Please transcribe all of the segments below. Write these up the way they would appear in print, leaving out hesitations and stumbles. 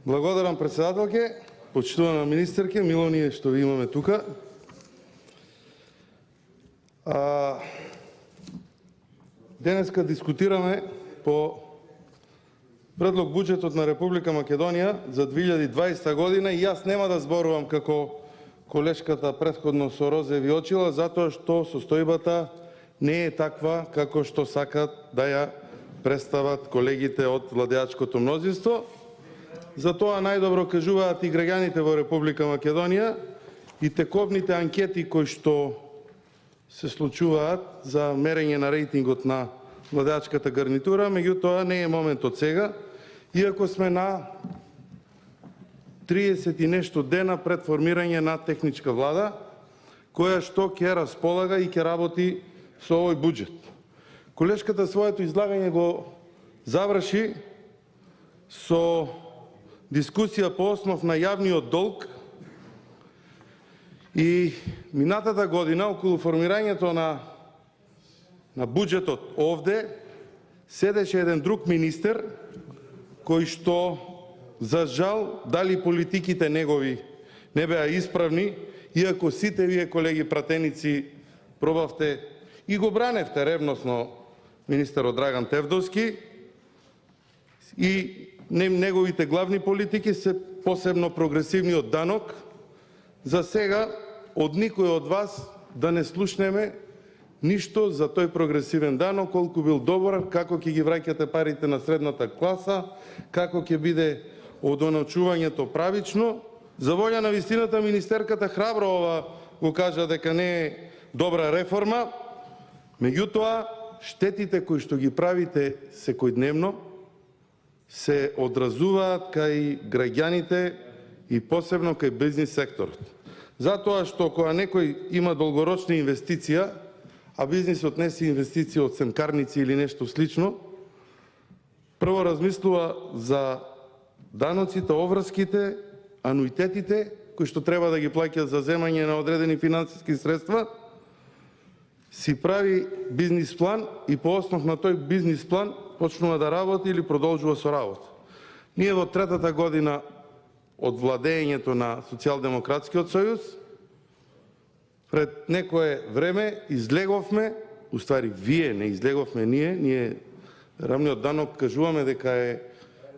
Благодарам, председателке. Почитувана министерке, мило ни е што ви имаме тука. Денеска дискутираме по предлог буџетот на Република Македонија за 2020 година и јас нема да зборувам како колешката претходно со розе ви очила, затоа што состојбата не е таква како што сакат да ја представат колегите од владеачкото мнозинство. Затоа најдобро кажуваат и граѓаните во Република Македонија и тековните анкети кои што се случуваат за мерење на рейтингот на владеачката гарнитура, меѓутоа не е моментот сега, иако сме на 30 и нешто дена пред формирање на техничка влада, која што ќе располага и ќе работи со овој буџет. Колешката своето излагање го заврши со дискусија по основ на јавниот долг и минатата година околу формирањето на буџетот овде седеше еден друг министер кој што за жал дали политиките негови не беа исправни, иако сите вие колеги пратеници пробавте и го браневте ревносно министерот Драган Тевдовски и неговите главни политики се посебно прогресивниот данок. За сега од никој од вас да не слушнеме ништо за тој прогресивен данок, колку бил добар, како ќе ги враќате парите на средната класа, како ќе биде одоначувањето правично. За волја на вистината министерката храбро ова го кажа дека не е добра реформа, меѓутоа штетите кои што ги правите секојдневно се одразуваат кај граѓаните и посебно кај бизнис секторот. Затоа што кога некој има долгорочна инвестиција, а бизнисот не си инвестиција од семкарници или нешто слично, прво размислува за даноците, оврските, ануитетите, кои што треба да ги плаќа за земање на одредени финансиски средства, си прави бизнис план и по основ на тој бизнис план почнува да работи или продолжува со работа. Ние во третата година од владењето на Социјалдемократскиот сојуз, пред некое време излеговме, уствари вие не излеговме ние рамниот данок кажуваме дека е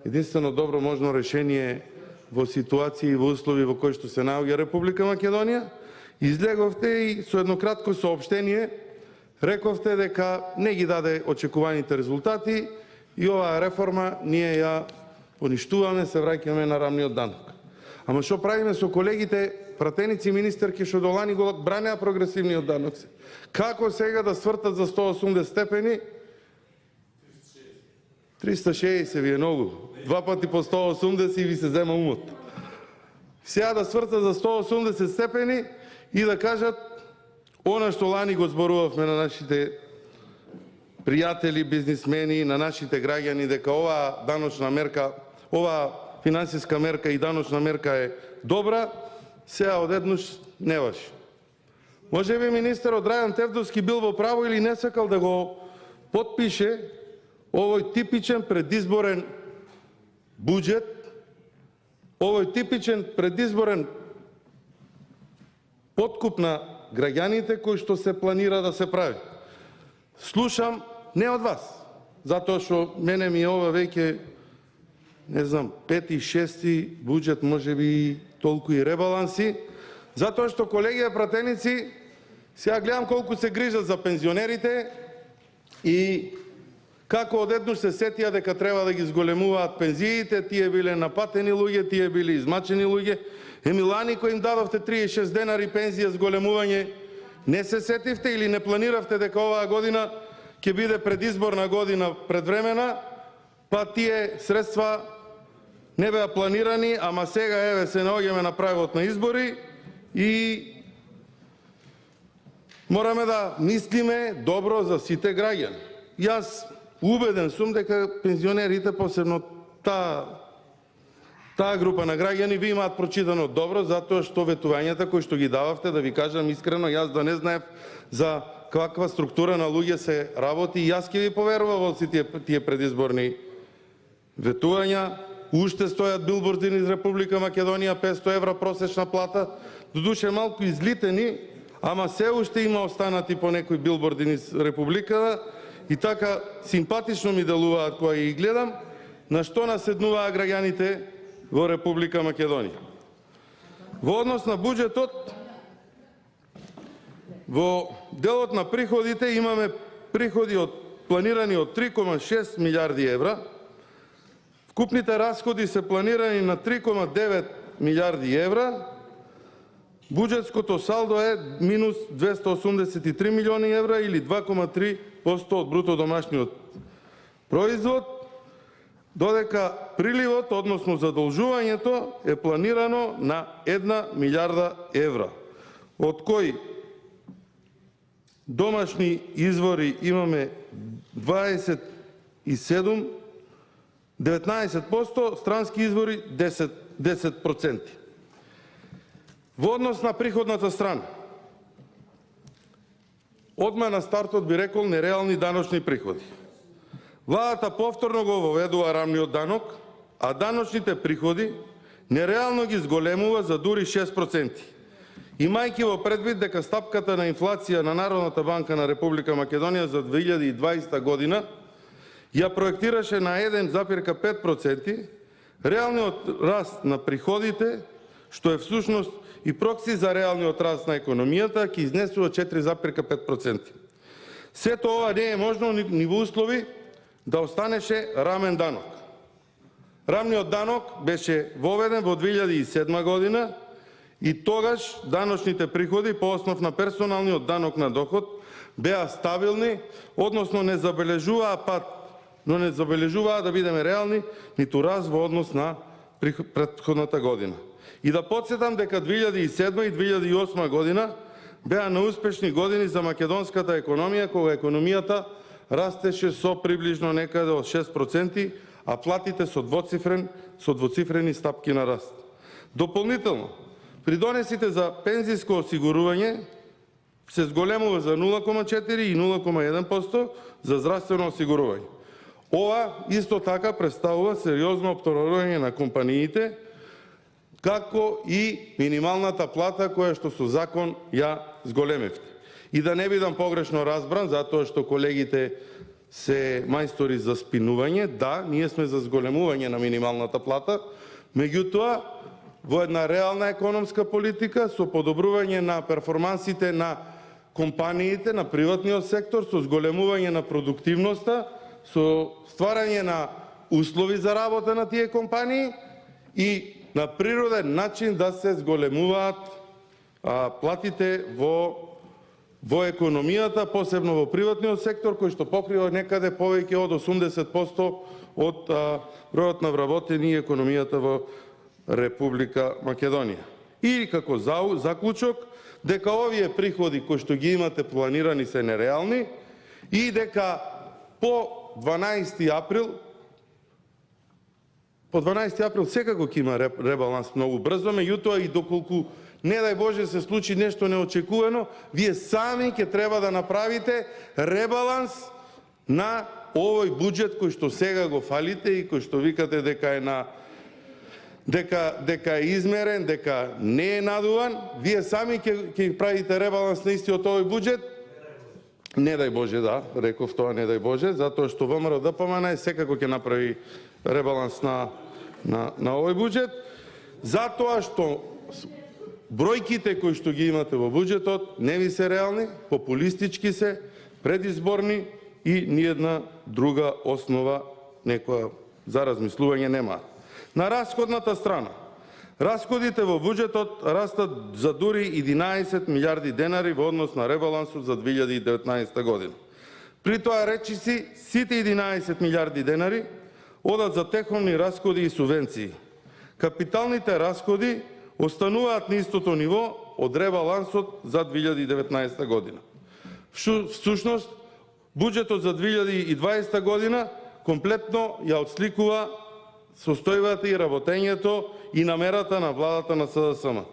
единствено добро можно решение во ситуации и во услови во кои што се наоѓа Република Македонија, излеговте и со едно кратко соопштение рековте дека не ги даде очекуваните резултати и оваа реформа ние ја поништуваме, се враќаме на рамниот данок. Ама што правиме со колегите пратеници министерки што долани го бранеа прогресивниот данок? Како сега да свртат за 180 степени? 360 ви е многу. Два пати по 180 и ви се зема умот. Сега да свртат за 180 степени и да кажат она што лани го зборувавме на нашите пријатели, бизнисмени, на нашите граѓани, дека оваа даночна мерка, оваа финансиска мерка и даночна мерка е добра, сега одеднаш не важи. Може би министерот Драган Тевдовски бил во право или не сакал да го потпише овој типичен предизборен буџет, овој типичен предизборен подкуп на граѓаните кои што се планира да се прави. Слушам не од вас, затоа што мене ми е ова веќе, не знам, 5-ти, 6-ти буџет, можеби толку и ребаланси, затоа што колеги пратеници, сега гледам колку се грижат за пензионерите и како одеднаш се сетија дека треба да ги зголемуваат пензиите, тие биле напатени луѓе, тие биле измачени луѓе. Лани кој им дадовте 36 денари пензија зголемување, не се сетивте или не планиравте дека оваа година ќе биде предизборна година предвремена, па тие средства не беа планирани, ама сега еве се наоѓаме на прагот на избори и мораме да мислиме добро за сите граѓани. Јас убеден сум дека пензионерите, посебно таа група на граѓани, ви имаат прочитано добро, затоа што ветувањата кои што ги дававте, да ви кажам искрено, јас да не знаев за каква структура на луѓе се работи, јас ќе ви поверував во сите тие предизборни ветувања, уште стојат билборди низ Република Македонија, 500 евра просечна плата, додуше малку излитени, ама се уште има останати по некои билборди низ Републиката и така симпатично ми делуваат кога ги гледам, на што наседнуваат граѓаните во Република Македонија. Во однос на буџетот, во делот на приходите имаме приходи планирани од 3,6 милиарди евра, вкупните расходи се планирани на 3,9 милиарди евра, буџетското салдо е минус 283 милиони евра или 2,3% од бруто домашниот производ, додека приливот, односно задолжувањето, е планирано на 1 милиарда евра, од кои домашни извори имаме 19%, странски извори 10%. Во однос на приходната страна, одма на стартот би рекол нереални даночни приходи. Владата повторно го воведува рамниот данок, а даночните приходи нереално ги зголемува за дури 6%. Имајќи во предвид дека стапката на инфлација на Народната банка на Република Македонија за 2020 година ја проектираше на 1,5%, реалниот раст на приходите, што е всушност и прокси за реалниот раст на економијата, ќе изнесува 4,5%. Сето ова не е можно ни во услови да останеше рамен данок. Рамниот данок беше воведен во 2007 година и тогаш даночните приходи по основ на персоналниот данок на доход беа стабилни, односно не забележуваа пат, но не забележуваа, да бидеме реални, ниту раст во однос на претходната година. И да подсетам дека 2007 и 2008 година беа неуспешни години за македонската економија, кога економијата растеше со приближно некаде од 6%, а платите со двоцифрени стапки на раст. Дополнително, придонесите за пензиско осигурување се зголемува за 0,4 и 0,1% за здравствено осигурување. Ова исто така представува сериозно опторување на компаниите, како и минималната плата која што со закон ја зголемевте. И да не бидам погрешно разбран, затоа што колегите се мајстори за спинување, да, ние сме за зголемување на минималната плата, меѓутоа во една реална економска политика со подобрување на перформансите на компаниите, на приватниот сектор, со зголемување на продуктивноста, со стварање на услови за работа на тие компании и на природен начин да се зголемуваат платите во економијата, посебно во приватниот сектор, кој што покрива некаде повеќе од 80% од бројот на вработени економијата во Република Македонија. И како заклучок, дека овие приходи кои што ги имате планирани се нереални и дека по 12 април секако ќе има ребаланс многу брзо, меѓутоа и доколку не дај Боже се случи нешто неочекувано, вие сами ќе треба да направите ребаланс на овој буџет кој што сега го фалите и кој што викате дека е дека е измерен, дека не е надуван, вие сами ќе правите ребаланс на истиот овој буџет. Не дај Боже, да, реков тоа, не дај Боже, затоа што ВМРО ДПМН секако ќе направи ребаланс на овој буџет, затоа што бројките кои што ги имате во буџетот не ви се реални, популистички се, предизборни и ниедна друга основа некоја за размислување нема. На расходната страна, расходите во буџетот растат за дури 11 милиарди денари во однос на ребалансот за 2019 година. При тоа речиси, сите 11 милиарди денари одат за текомни расходи и субвенции. Капиталните расходи остануваат на истото ниво од ребалансот за 2019 година. Всушност, буџетот за 2020 година комплетно ја отсликува состојбата и работењето и намерата на владата на СДСМ.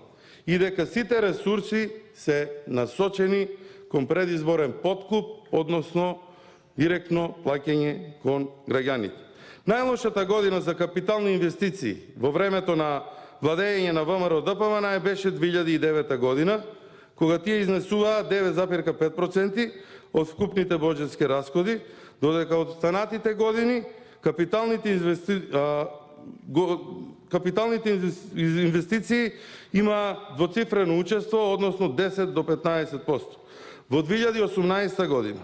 И дека сите ресурси се насочени кон предизборен подкуп, односно директно плаќање кон граѓаните. Најлошата година за капитални инвестиции во времето на владење на ВМРО ДПМН беше 2009 година, кога тие изнесуваа 9,5% од вкупните буџетски расходи, додека од останатите години капиталните инвестиции има двоцифрено учество, односно 10 до 15%. Во 2018 година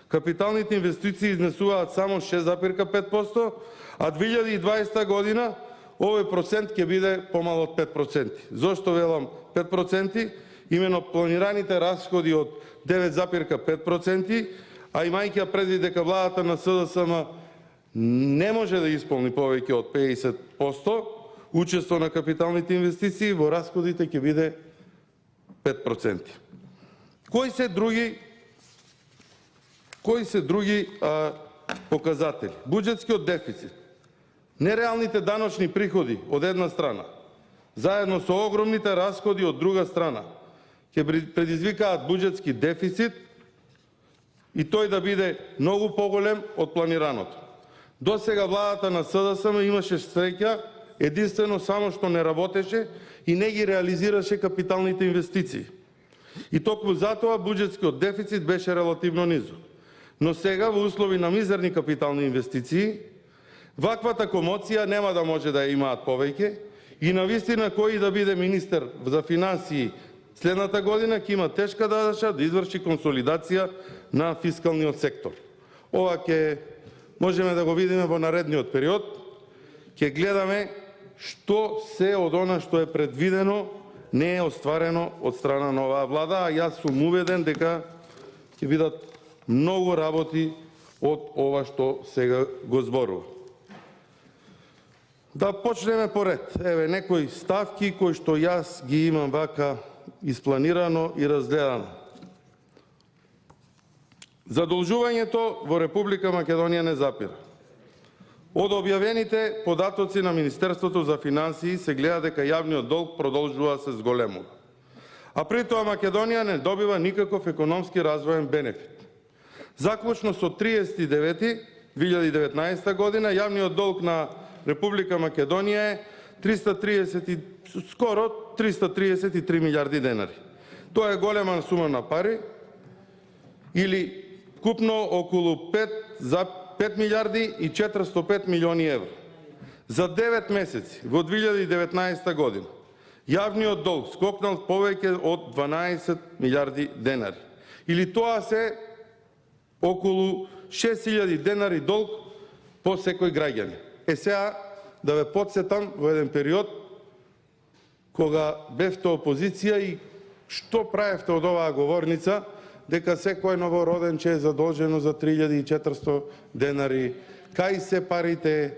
капиталните инвестиции изнесуваат само 6,5%, а 2020 година овој процент ќе биде помало од 5%. Зошто велам 5%? Имено планираните расходи од 9,5%, а имајќи предвид дека владата на СДСМ не може да исполни повеќе од 50% учество на капиталните инвестиции, во расходите ќе биде 5%. Кои се други показатели? Буџетскиот дефицит, нереалните даночни приходи од една страна, заедно со огромните расходи од друга страна, ќе предизвикаат буџетски дефицит и тој да биде многу поголем од планираното. До сега владата на СДСМ имаше среќа единствено само што не работеше и не ги реализираше капиталните инвестиции. И токму затоа буџетскиот дефицит беше релативно низок. Но сега во услови на мизерни капитални инвестиции, ваквата комоција нема да може да ја имаат повеќе и навистина кој да биде министер за финансии следната година ќе има тешка задача да изврши консолидација на фискалниот сектор. Ова ќе можеме да го видиме во наредниот период. Ќе гледаме што се од она што е предвидено не е остварено од страна на оваа влада, а јас сум уведен дека ќе бидат многу работи од ова што сега го зборува. Да почнеме поред. Еве некои ставки кои што јас ги имам вака испланирано и разгледано. Задолжувањето во Република Македонија не запира. Од објавените податоци на Министерството за финансии се гледа дека јавниот долг продолжува се зголемува. А при тоа Македонија не добива никаков економски развоен бенефит. Заклучно со 30.9.2019 година јавниот долг на Република Македонија е скоро 333 милиарди денари. Тоа е голема сума на пари, или купно околу 5 милиарди и 405 милиони евра. За 9 месеци во 2019 година јавниот долг скокнал повеќе од 12 милиарди денари. Или тоа се околу 6.000 денари долг по секој граѓанин. Сега да ве потсетам во еден период кога бевте опозиција и што правевте од оваа говорница, дека секој новороденче е задолжено за 3.400 денари, кај се парите,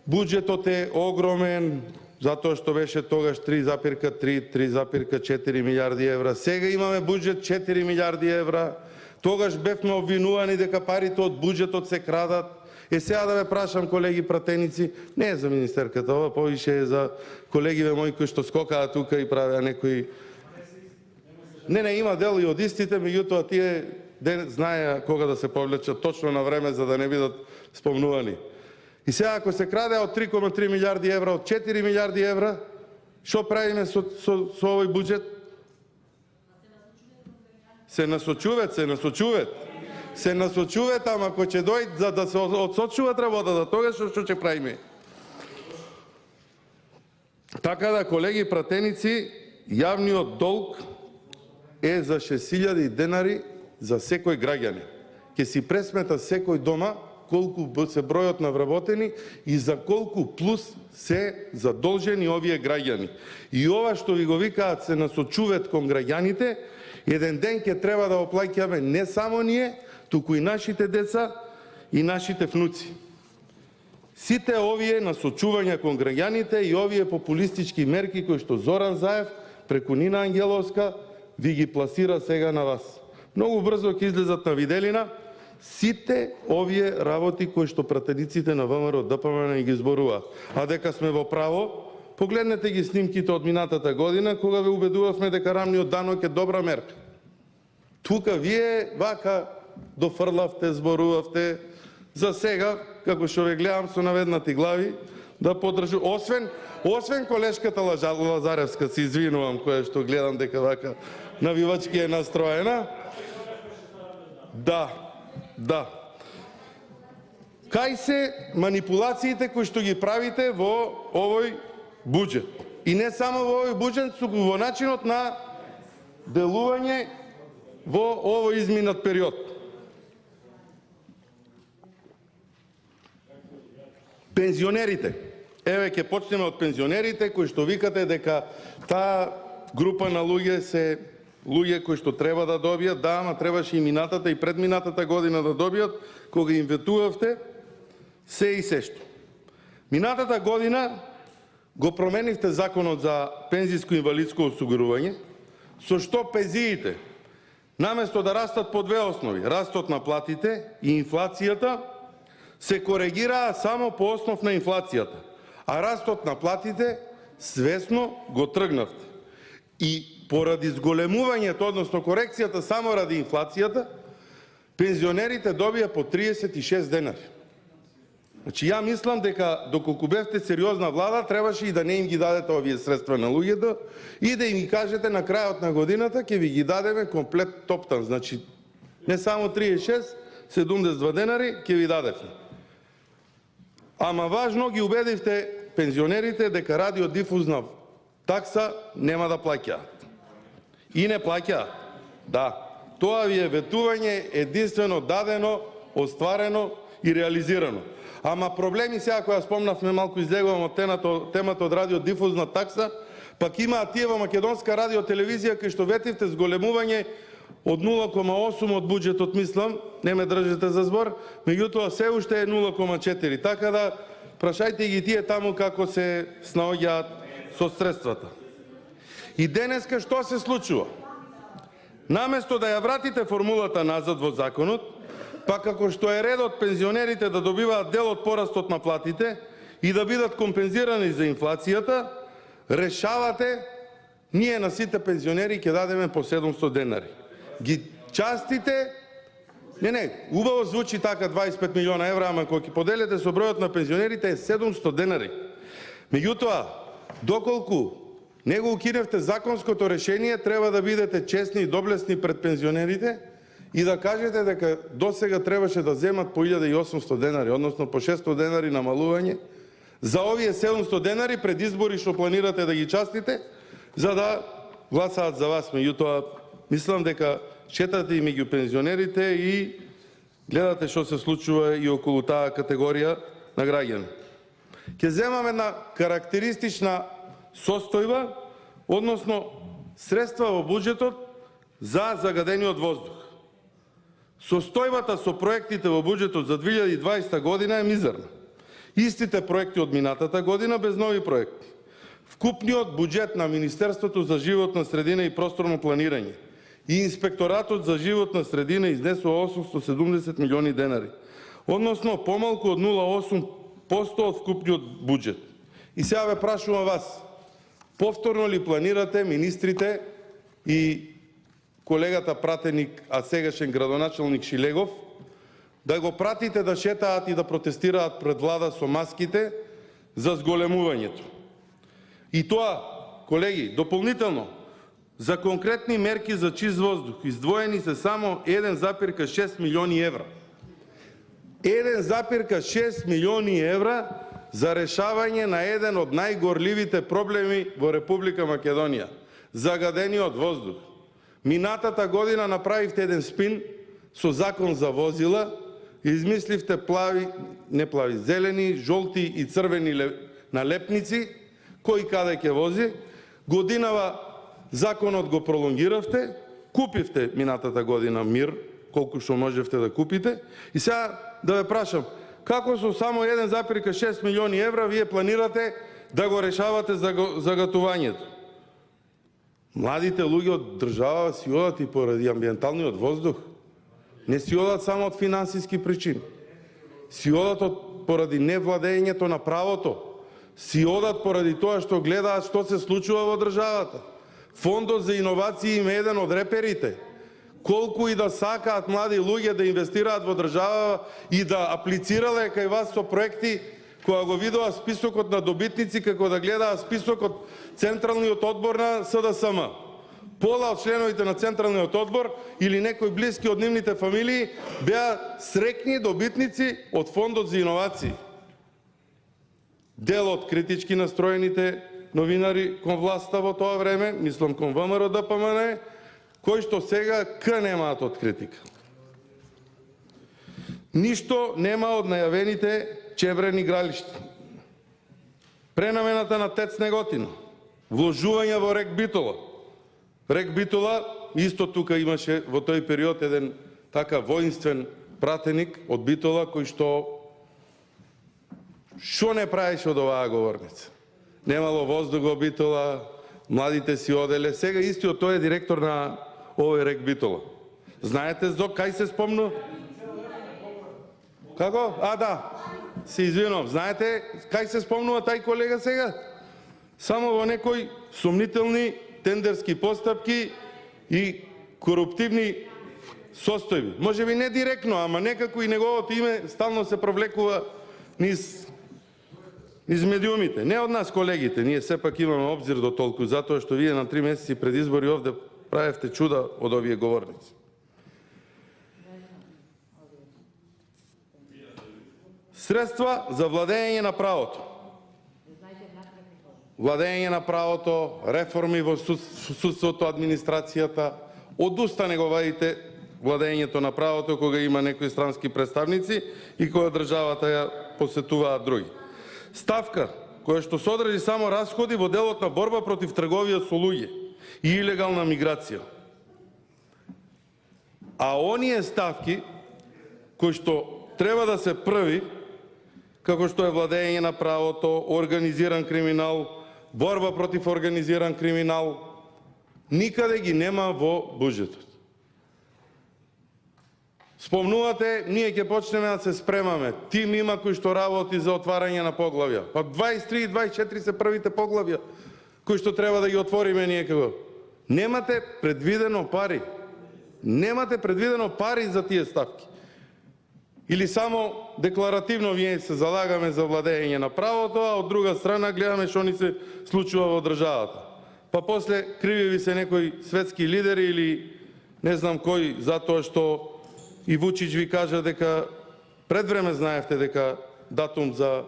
буџетот е огромен, затоа што беше тогаш 3,4 милиарди евра. Сега имаме буџет 4 милиарди евра. Тогаш бевме обвинувани дека парите од буџетот се крадат. Сега да ве прашам, колеги пратеници, не е за министерката, ова повише е за колегиве мои кои што скокаат тука и правеа некои... Не, има дел и од истите, меѓутоа тие знаеа кога да се повлечат точно на време за да не бидат спомнувани. И сега ако се краде од 3,3 милиарди евра, од 4 милиарди евра, што правиме со овој буџет? Се насочуват, ама ако ќе дојд за да се одсочуват работата, тогаш што ќе правиме? Така да, колеги пратеници, јавниот долг е за 6.000 денари за секој граѓанин. Ќе си пресмета секој дома колку се бројот на вработени и за колку плюс се задолжени овие граѓани. И ова што ви го викаат се насочуват кон граѓаните, еден ден ќе треба да оплаќаме не само ние, туку и нашите деца и нашите внуци. Сите овие насочувања кон граѓаните и овие популистички мерки кои што Зоран Заев преку Нина Ангеловска ви ги пласира сега на вас. Многу брзо ќе излезат на виделина сите овие работи кои што пратениците на ВМРО ДПМН ги зборуваат. А дека сме во право, погледнете ги снимките од минатата година кога ве убедувавме дека рамниот данок е добра мерка. Тука вие вака дофрлавте, зборувавте. За сега, како што ве гледам со наведнати глави, да поддржу. Освен колешката Лазаревска, се извинувам, која што гледам дека вака навивачки е настроена. Да. Кај се манипулациите кои што ги правите во овој буџет? И не само во овој буџет, туку во начинот на делување во овој изминат период. Пензионерите. Еве ќе почнеме од пензионерите кои што викате дека таа група на луѓе се луѓе кои што треба да добијат, да, ама требаше и минатата и предминатата година да добијат, кога им ветувавте се и сешто. Минатата година го променивте законот за пензиско-инвалидско осигурување, со што пензиите, наместо да растат по две основи, растот на платите и инфлацијата, се коригираа само по основ на инфлацијата, а растот на платите свесно го тргнавте. И поради зголемувањето, односно корекцијата само ради инфлацијата, пензионерите добија по 36 денари. Значи, ја мислам дека доколку бевте сериозна влада, требаше и да не им ги дадете овие средства на луѓето и да им ги кажете на крајот на годината ќе ви ги дадеме комплет топтан. Значи, не само 36, 72 денари ќе ви дадевме. Ама важно ги убедивте пензионерите дека радиодифузна такса нема да плаќаат. И не плаќаат. Да, тоа ви е ветување единствено дадено, остварено и реализирано. Ама проблеми сега, која спомнавме, малку излегувам од темата од радиодифузна такса, пак имаат тие во Македонска радиотелевизија кај што ветивте зголемување од 0,8 од буџетот, мислам, не ме држите за збор, меѓутоа се уште е 0,4. Така да прашајте ги тие таму како се снаоѓаат со средствата. И денеска што се случува? Наместо да ја вратите формулата назад во законот, па како што е редот пензионерите да добиваат дел од порастот на платите и да бидат компензирани за инфлацијата, решавате ние на сите пензионери ќе дадеме по 700 денари. Ги частите, не, убаво звучи така 25 милиона евра, ама кога ќе поделите со бројот на пензионерите е 700 денари. Меѓутоа, доколку не го укиневте законското решение, треба да бидете честни и доблесни пред пензионерите и да кажете дека досега требаше да земат по 1800 денари, односно по 600 денари намалување за овие 700 денари пред избори што планирате да ги частите, за да гласаат за вас. Меѓутоа, мислам дека шетате и меѓу пензионерите и гледате што се случува и околу таа категорија на граѓани. Ќе земам една карактеристична состојба, односно средства во буџетот за загадениот воздух. Состојбата со проектите во буџетот за 2020 година е мизерна. Истите проекти од минатата година без нови проекти. Вкупниот буџет на Министерството за животна средина и просторно планирање и Инспекторатот за животна средина изнесува 870 милиони денари, односно помалку од 0,8% од вкупниот буџет. И сега ве прашувам вас, повторно ли планирате министрите и колегата пратеник, а сегашен градоначалник Шилегов, да го пратите да шетаат и да протестираат пред влада со маските за зголемувањето? И тоа, колеги, дополнително, за конкретни мерки за чист воздух издвоени се само 1,6 милиони евра. 1,6 милиони евра за решавање на еден од најгорливите проблеми во Република Македонија – загадениот воздух. Минатата година направивте еден спин со закон за возила, измисливте зелени, жолти и црвени налепници, кој каде ќе вози. Годинава законот го пролонгиравте, купивте минатата година мир, колку што можевте да купите. И сега да ве прашам, како со само 1,6 милиони евра вие планирате да го решавате загатувањето? Младите луѓе од држава си одат и поради амбиенталниот воздух. Не си одат само од финансиски причини. Си одат поради невладењето на правото. Си одат поради тоа што гледаат што се случува во државата. Фондот за иновации им е еден од реперите. колку и да сакаат млади луѓе да инвестираат во држава и да аплицирале кај вас со проекти, кога го видува списокот на добитници, како да гледаа списокот Централниот одбор на СДСМ. Пола од членовите на Централниот одбор или некои блиски од нивните фамилии беа среќни добитници од Фондот за иновации. Дел од критички настроените новинари кон власта во тоа време, мислам кон ВМРО ДПМН, кои што сега немаат од критика. Ништо нема од најавените чебрени игралишта. Пренамената на ТЕЦ Неготино, вложување во рек Битола. Рек Битола, исто тука имаше во тој период еден така воинствен пратеник од Битола, кој што не правеше од оваа говорница. Немало воздух во Битола, младите си оделе. Сега истиот тој е директор на овој рек Битола. Знаете за кај се спомну? Како? Да. Се извинувам. Знаете кај се спомнува тај колега сега? Само во некои сумнителни тендерски постапки и коруптивни состојби. Може би не директно, ама некако и неговото име стално се провлекува низ медиумите. Не од нас колегите, ние сепак имаме обзир до толку, затоа што вие на 3 месеци пред избори овде правевте чуда од овие говорници. Средства за владење на правото. Владење на правото, реформи во судството, администрацијата. Одустане го вадите владењето на правото кога има некои странски представници и кога државата ја посетуваат други. Ставка која што содржи само расходи во делот на борба против трговија со луѓе и илегална миграција. А оние ставки кои што треба да се први, како што е владење на правото, организиран криминал, борба против организиран криминал, никаде ги нема во буџетот. Спомнувате, ние ќе почнеме да се спремаме. Тим има кој што работи за отварање на поглавја. 23 и 24 се првите поглавја кои што треба да ги отвориме ние како. Немате предвидено пари. Немате предвидено пари за тие ставки. Или само декларативно вие се залагаме за владење на правото, а од друга страна гледаме што ни се случува во државата. Па после криви ви се некои светски лидери или не знам кој, затоа што и Вучич ви кажа дека пред време знаевте дека датум за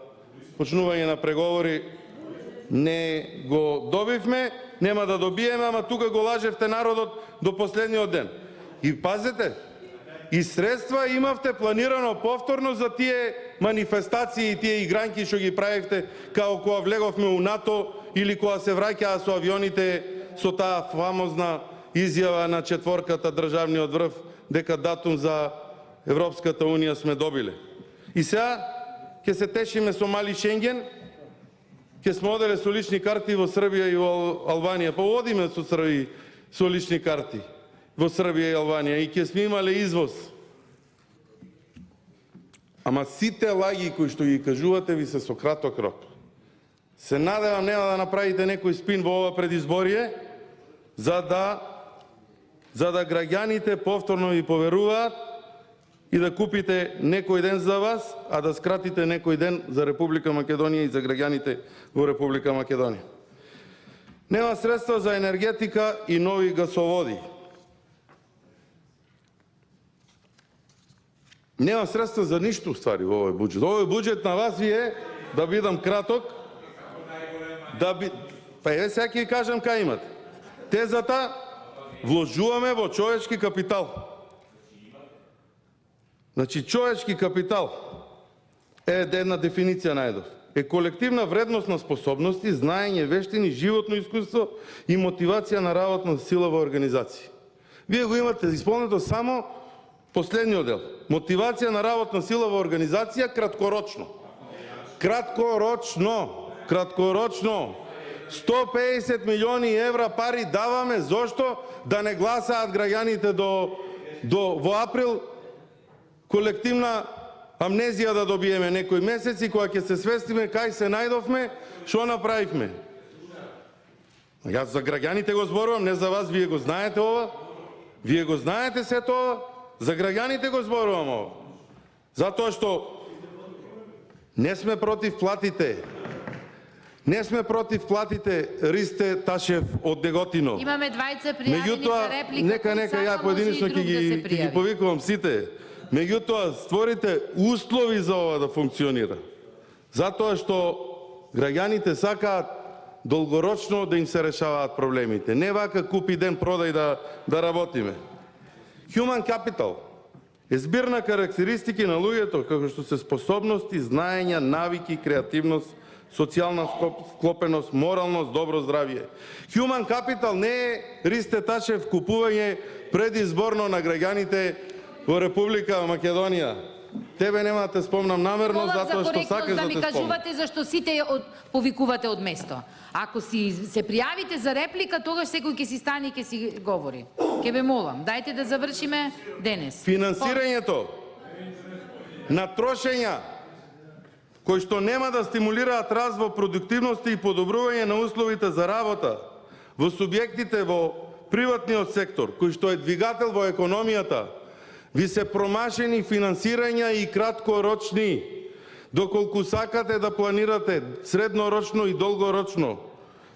почнување на преговори не го добивме, нема да добиеме, ама тука го лажевте народот до последниот ден. И пазете, и средства имавте планирано повторно за тие манифестации и тие игранки што ги правевте како кога влеговме у НАТО или кога се враќаа со авионите со таа фамозна изјава на четворката државниот врв дека датум за Европската Унија сме добиле. И сега ќе се тешиме со мали Шенген, ќе сме оделе со лични карти во Србија и во Албанија, па одиме со Србија со лични карти во Србија и Албанија и ќе сме имале извоз. Ама сите лаги кои што ги кажувате ви се со краток рок. Се надевам нема да направите некој спин во ова предизборие, за да граѓаните повторно ви поверуваат и да купите некој ден за вас, а да скратите некој ден за Република Македонија и за граѓаните во Република Македонија. Нема средства за енергетика и нови гасоводи. Нема средства за ништо ствари во овој буџет. Овој буџет на вас ви е, да бидам краток, па еве сега ќе ви кажам кај имате. Тезата вложуваме во човечки капитал. Значи, човечки капитал е една дефиниција најдов. Е колективна вредност на способности, знаење, вештини, животно искуство и мотивација на работна сила во организација. Вие го имате исполнето само последниот дел. Мотивација на работна сила во организација краткорочно. Краткорочно. 150 милиони евра пари даваме, зошто? Да не гласаат граѓаните во април, колективна амнезија да добиеме некои месеци, кога ќе се свестиме кај се најдовме, што направивме. Јас за граѓаните го зборувам, не за вас, вие го знаете ова. Вие го знаете се тоа, за граѓаните го зборувам ова. Затоа што не сме против платите. Не сме против платите, Ристе Ташев од Неготино. Имаме двајца пријавени за реплика. Нека ја поединечно ќе ги повикувам сите. Меѓутоа, створите услови за ова да функционира. Затоа што граѓаните сакаат долгорочно да им се решаваат проблемите. Не вака купи ден продај да работиме. Human capital е збир на карактеристики на луѓето како што се способности, знаења, навики, креативност, социјална вклопеност, моралност, добро здравје. Human capital не е, Ристе Ташев, купување предизборно на граѓаните во Република Македонија. Тебе нема да те спомнам намерно, затоа што сакаш да ми те спомнам. кажувате зашто сите повикувате од место. Ако се пријавите за реплика, тогаш секој ќе си стане и ќе си говори. Ќе ве молам, дајте да завршиме денес. Финансирањето на трошења кои што нема да стимулираат развој, продуктивност и подобрување на условите за работа во субјектите во приватниот сектор, кој што е двигател во економијата, ви се промашени финансирања и краткорочни, доколку сакате да планирате среднорочно и долгорочно.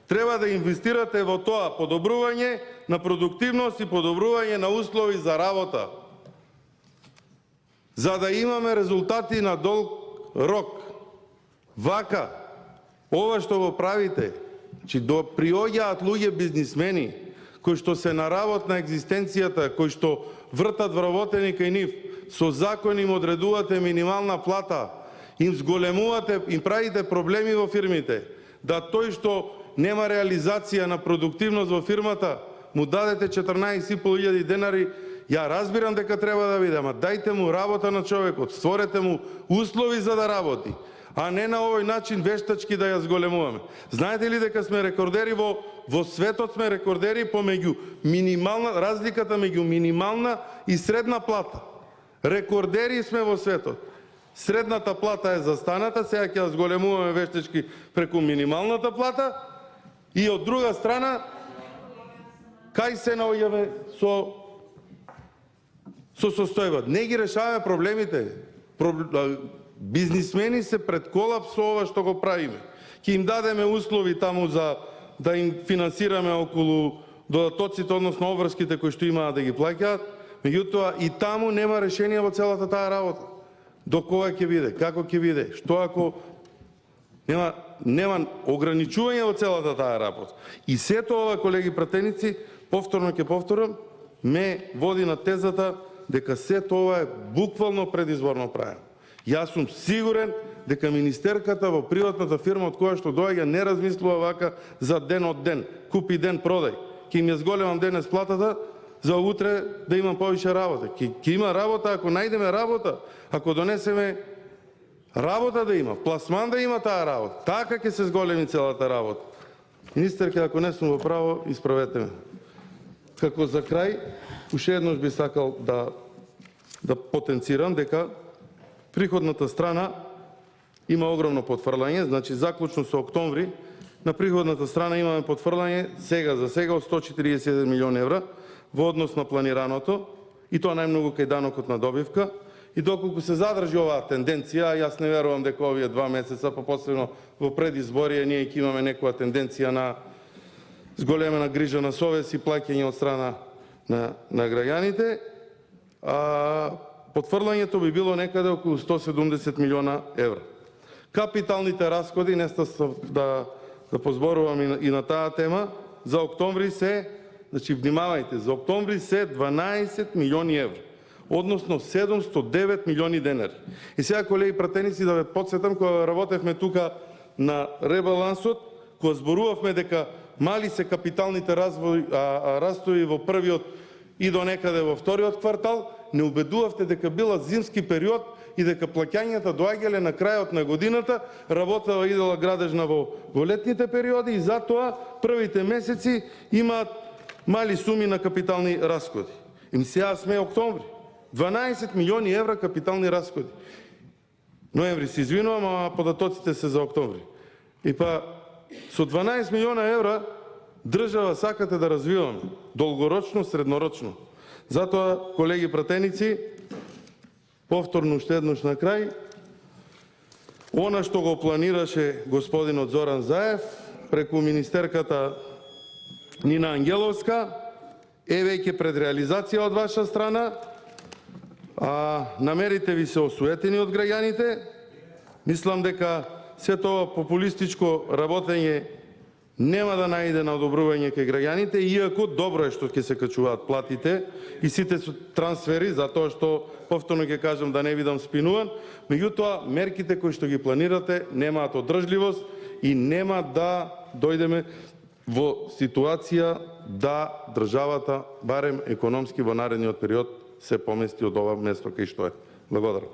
Треба да инвестирате во тоа подобрување на продуктивност и подобрување на услови за работа. За да имаме резултати на долг рок. Вака, ова што го правите, че приоѓаат луѓе бизнисмени, кои што се на работ на екзистенцијата, кои што вртат вработени кај нив, со закон им одредувате минимална плата, им зголемувате, им правите проблеми во фирмите, да тој што нема реализација на продуктивност во фирмата, му дадете 14.500 денари, ја разбирам дека треба да биде, ама дајте му работа на човекот, створете му услови за да работи, а не на овој начин вештачки да ја зголемуваме. Знаете ли дека сме рекордери во светот, сме рекордери помеѓу разликата меѓу минимална и средна плата. Рекордери сме во светот. Средната плата е застаната, сега ќе ја зголемуваме вештачки преку минималната плата и од друга страна кај се наоѓаме со состојба. Не ги решаваме проблемите. Бизнисмени се пред колапс со ова што го правиме. Ќе им дадеме услови таму за да им финансираме околу додатоците, односно обврските кои што имаат да ги плаќаат, меѓутоа и таму нема решение во целата таа работа. До кога ќе биде, како ќе биде, што ако нема ограничување во целата таа работа. И сето ова, колеги пратеници, повторно ќе повторам, ме води на тезата дека сето ова е буквално предизборно правено. Јас сум сигурен дека министерката во приватната фирма од која што доаѓа не размислува вака за ден од ден, купи ден продај. Ќе им ја зголемам денес платата за утре да имам повише работа. Ќе има работа ако најдеме работа, ако донесеме работа да има, пласман да има таа работа. Така ќе се зголеми целата работа. Министерка, ако не сум во право, исправете ме. Како за крај, уште еднаш би сакал да потенцирам дека приходната страна има огромно потврлање, значи заклучно со октомври на приходната страна имаме потврлање за сега од 147 милиони евра во однос на планираното, и тоа најмногу кај данокот на добивка. И доколку се задржи оваа тенденција, јас не верувам дека овие 2 месеца, посебно во предизборие, ние ќе имаме некоја тенденција на зголемена грижа на совест и плаќање од страна на граѓаните, потврлањето би било некаде околу 170 милиона евра. Капиталните расходи, да позборувам и на таа тема, за октомври се, значи внимавајте, за октомври се 12 милиони евра, односно 709 милиони денари. И сега, колеги пратеници, да ве подсетам, кога работевме тука на ребалансот, кога зборувавме дека мали се капиталните растови во првиот и до некаде во вториот квартал, не убедувавте дека била зимски период и дека плаќањата доаѓале на крајот на годината, работава идела градежна во летните периоди и затоа првите месеци имаат мали суми на капитални расходи. И сега сме октомври. 12 милиони евра капитални расходи. Ноември се извинувам, ама податоците се за октомври. И па со 12 милиона евра држава сакате да развиваме долгорочно, среднорочно. Затоа, колеги пратеници, повторно уште еднош на крај, она што го планираше господинот Зоран Заев преку министерката Нина Ангеловска е веќе пред реализација од ваша страна, намерите ви се осуетени од граѓаните. Мислам дека сето ова популистичко работење нема да најде на одобрување кај граѓаните, иако добро е што ќе се качуваат платите и сите трансфери, затоа што, повторно ќе кажам да не видам спинуван, меѓутоа мерките кои што ги планирате немаат одржливост и нема да дојдеме во ситуација да државата, барем економски во наредниот период, се помести од ова место кај што е. Благодарам.